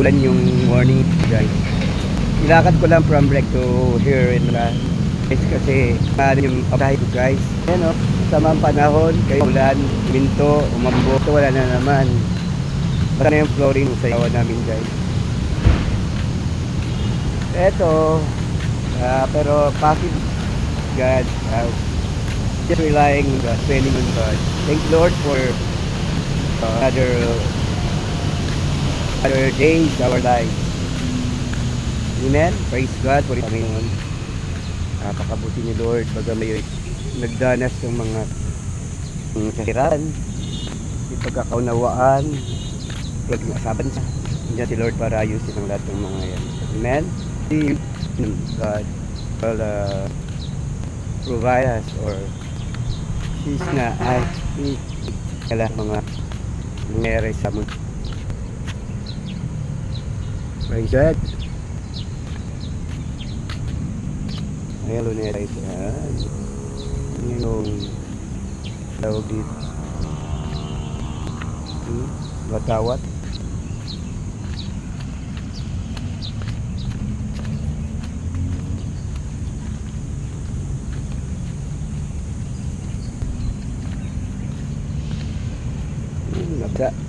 ulan yung morning guys. Ilakad ko lang from break to here in Milan. Kasi yung abahay ko guys. Ayan o, samang panahon, kayo ulan, minto, umambo, wala na naman. Baka na yung flooring sa yawa namin guys. Eto, pero positive God, just relying on God, depending on God. Thank you Lord for other days, our lives. Amen. Praise God for it, Panginoon. Pakabuti ni Lord baga may nagdanas ng mga kahirapan, may pagkakaunawaan, pag-asaban sa Diyan si Lord para ayusin ang lahat ng mga yan. Amen. God will provide us or He's na ay kala mga nangyari sa mundo. Praise God. Ayan, lunera ito. Yung tawag dito. Watawat. Nabda.